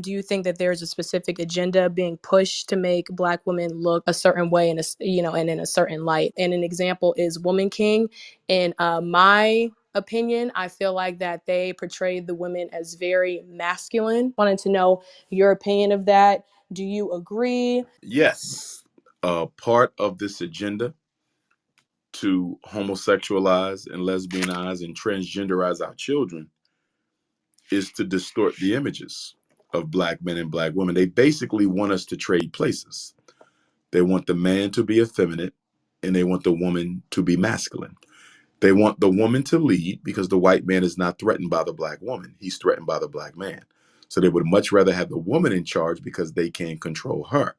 Do you think that there's a specific agenda being pushed to make Black women look a certain way and and in a certain light? And an example is Woman King. In my opinion, I feel like that they portrayed the women as very masculine. Wanted to know your opinion of that. Do you agree? Yes, part of this agenda to homosexualize and lesbianize and transgenderize our children is to distort the images of Black men and Black women. They basically want us to trade places. They want the man to be effeminate and they want the woman to be masculine. They want the woman to lead because the white man is not threatened by the Black woman. He's threatened by the Black man. So they would much rather have the woman in charge because they can control her.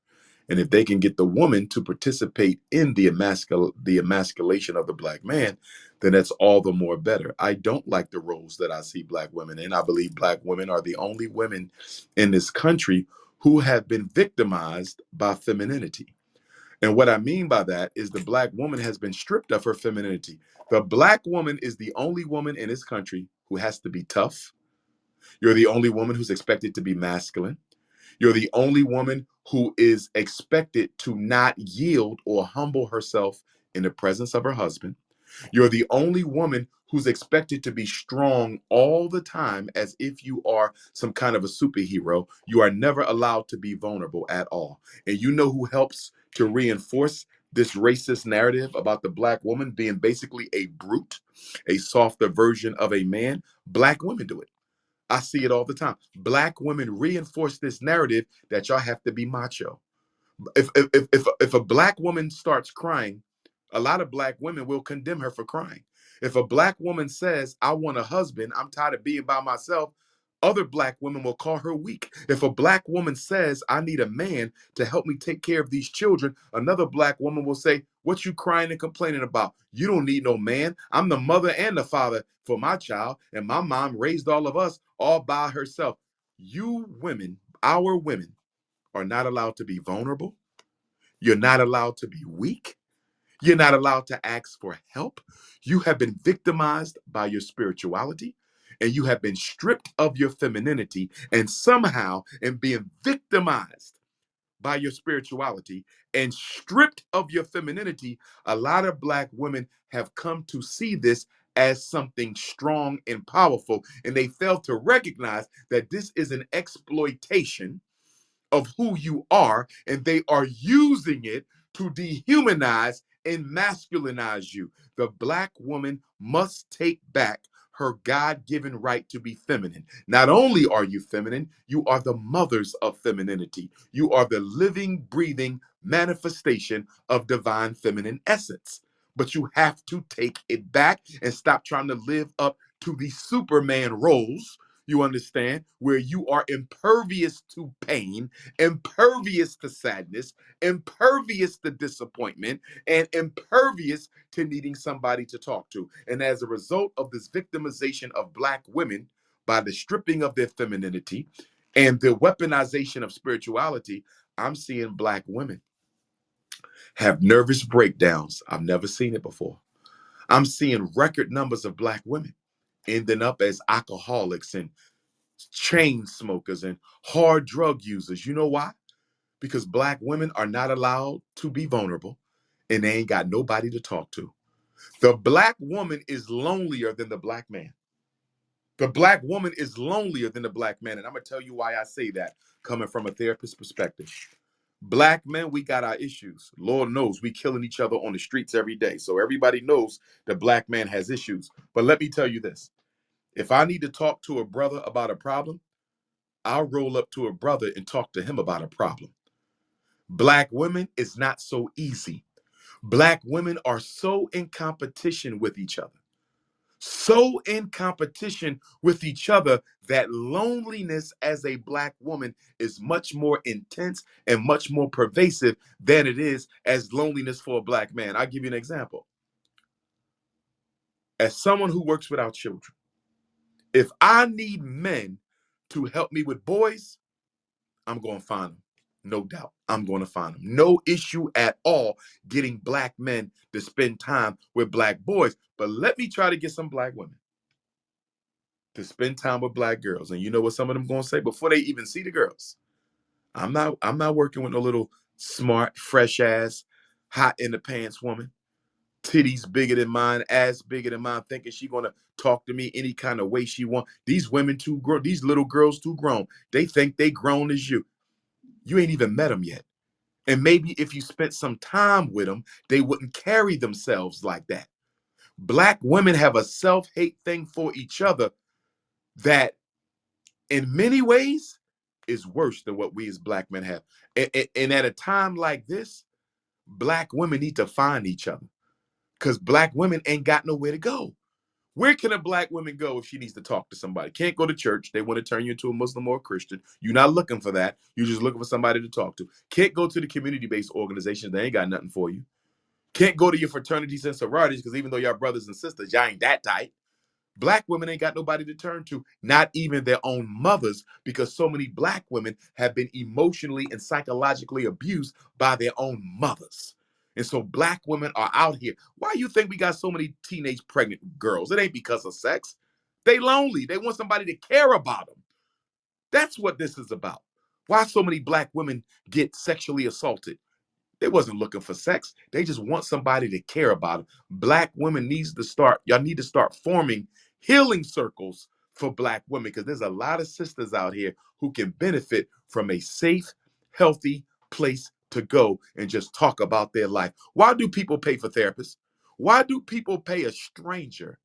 And if they can get the woman to participate in the emasculation of the Black man, then that's all the more better. I don't like the roles that I see Black women in. I believe Black women are the only women in this country who have been victimized by femininity. And what I mean by that is the Black woman has been stripped of her femininity. The Black woman is the only woman in this country who has to be tough. You're the only woman who's expected to be masculine. You're the only woman who is expected to not yield or humble herself in the presence of her husband. You're the only woman who's expected to be strong all the time as if you are some kind of a superhero. You are never allowed to be vulnerable at all. And you know who helps to reinforce this racist narrative about the Black woman being basically a brute, a softer version of a man? Black women do it. I see it all the time. Black women reinforce this narrative that y'all have to be macho. If a Black woman starts crying, a lot of Black women will condemn her for crying. If a Black woman says, I want a husband, I'm tired of being by myself, other Black women will call her weak. If a Black woman says, I need a man to help me take care of these children, another Black woman will say, what you crying and complaining about? You don't need no man. I'm the mother and the father for my child, and my mom raised all of us all by herself. You women, our women, are not allowed to be vulnerable. You're not allowed to be weak. You're not allowed to ask for help. You have been victimized by your spirituality and you have been stripped of your femininity. And somehow, in being victimized by your spirituality and stripped of your femininity, a lot of Black women have come to see this as something strong and powerful. And they fail to recognize that this is an exploitation of who you are, and they are using it to dehumanize and masculinize you. The Black woman must take back her God-given right to be feminine. Not only are you feminine, you are the mothers of femininity. You are the living, breathing manifestation of divine feminine essence. But you have to take it back and stop trying to live up to the Superman roles, you understand, where you are impervious to pain, impervious to sadness, impervious to disappointment, and impervious to needing somebody to talk to. And as a result of this victimization of Black women by the stripping of their femininity and the weaponization of spirituality, I'm seeing Black women have nervous breakdowns. I've never seen it before. I'm seeing record numbers of Black women ending up as alcoholics and chain smokers and hard drug users. You know why? Because Black women are not allowed to be vulnerable and they ain't got nobody to talk to. The Black woman is lonelier than the Black man. The Black woman is lonelier than the Black man. And I'm going to tell you why I say that coming from a therapist perspective. Black men, we got our issues. Lord knows we killing each other on the streets every day. So everybody knows the Black man has issues. But let me tell you this. If I need to talk to a brother about a problem, I'll roll up to a brother and talk to him about a problem. Black women is not so easy. Black women are so in competition with each other. So in competition with each other that loneliness as a Black woman is much more intense and much more pervasive than it is as loneliness for a Black man. I'll give you an example. As someone who works with our children, if I need men to help me with boys, I'm going to find them. No doubt. I'm going to find them. No issue at all getting Black men to spend time with Black boys. But let me try to get some Black women. to spend time with black girls. And you know what some of them gonna say before they even see the girls? I'm not working with no little smart, fresh ass, hot in the pants woman. Titties bigger than mine, ass bigger than mine, thinking she gonna talk to me any kind of way she want. These women too grown, these little girls too grown. They think they grown as you. You ain't even met them yet. And maybe if you spent some time with them, they wouldn't carry themselves like that. Black women have a self-hate thing for each other that in many ways is worse than what we as black men have. And at a time like this, black women need to find each other because black women ain't got nowhere to go. Where can a black woman go if she needs to talk to somebody? Can't go to church. They want to turn you into a Muslim or a Christian. You're not looking for that. You're just looking for somebody to talk to. Can't go to the community-based organizations. They ain't got nothing for you. Can't go to your fraternities and sororities because even though y'all brothers and sisters, y'all ain't that tight. Black women ain't got nobody to turn to, not even their own mothers, because so many black women have been emotionally and psychologically abused by their own mothers. And so black women are out here. Why you think we got so many teenage pregnant girls? It ain't because of sex. They lonely. They want somebody to care about them. That's what this is about. Why so many black women get sexually assaulted? They wasn't looking for sex. They just want somebody to care about them. Black women needs to start, y'all need to start forming healing circles for black women because there's a lot of sisters out here who can benefit from a safe, healthy place to go and just talk about their life. Why do people pay for therapists? Why do people pay a stranger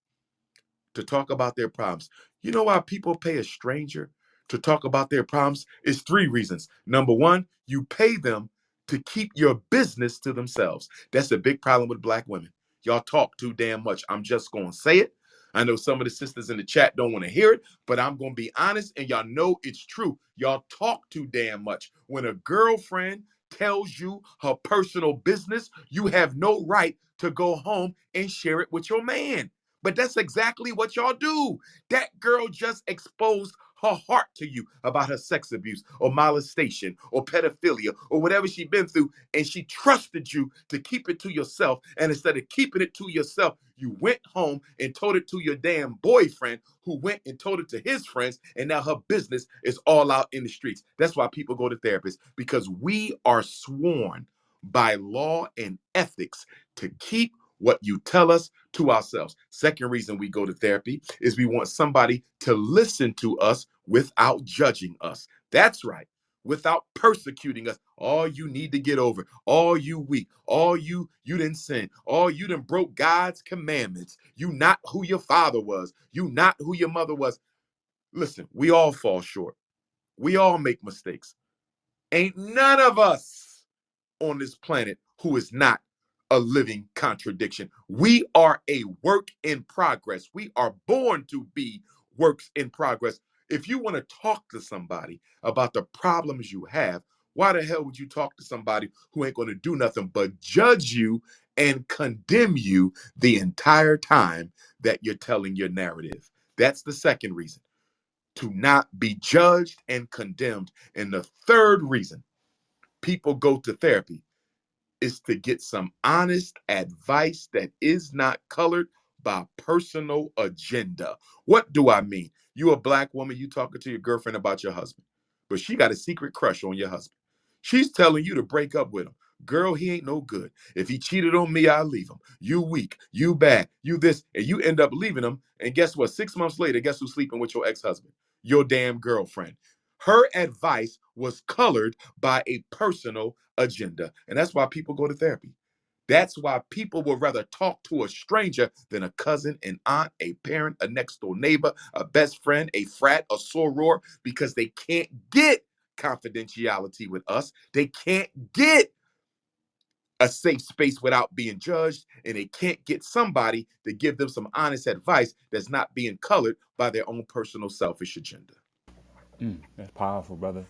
to talk about their problems? You know why people pay a stranger to talk about their problems? It's three reasons. Number one, you pay them to keep your business to themselves. That's a big problem with black women. Y'all talk too damn much. I'm just going to say it. I know some of the sisters in the chat don't want to hear it, but I'm going to be honest and y'all know it's true. Y'all talk too damn much. When a girlfriend tells you her personal business, you have no right to go home and share it with your man. But that's exactly what y'all do. That girl just exposed her heart to you about her sex abuse or molestation or pedophilia or whatever she's been through, and she trusted you to keep it to yourself. And instead of keeping it to yourself, you went home and told it to your damn boyfriend, who went and told it to his friends, and now her business is all out in the streets. That's why people go to therapists, because we are sworn by law and ethics to keep what you tell us to ourselves. Second reason we go to therapy is we want somebody to listen to us without judging us. That's right. Without persecuting us. All you need to get over. All you weak. All you didn't sin. All you done broke God's commandments. You not who your father was. You not who your mother was. Listen, we all fall short. We all make mistakes. Ain't none of us on this planet who is not a living contradiction. We are a work in progress. We are born to be works in progress. If you want to talk to somebody about the problems you have, why the hell would you talk to somebody who ain't going to do nothing but judge you and condemn you the entire time that you're telling your narrative? That's the second reason, to not be judged and condemned. And the third reason people go to therapy is to get some honest advice that is not colored by personal agenda. What do I mean? You a black woman, you talking to your girlfriend about your husband, but she got a secret crush on your husband. She's telling you to break up with him. Girl, he ain't no good. If he cheated on me, I'll leave him. You weak, you bad, you this, and you end up leaving him. And guess what? 6 months later, guess who's sleeping with your ex-husband? Your damn girlfriend. Her advice was colored by a personal agenda. And that's why people go to therapy. That's why people would rather talk to a stranger than a cousin, an aunt, a parent, a next door neighbor, a best friend, a frat, a soror, because they can't get confidentiality with us. They can't get a safe space without being judged, and they can't get somebody to give them some honest advice that's not being colored by their own personal selfish agenda. That's powerful, brother.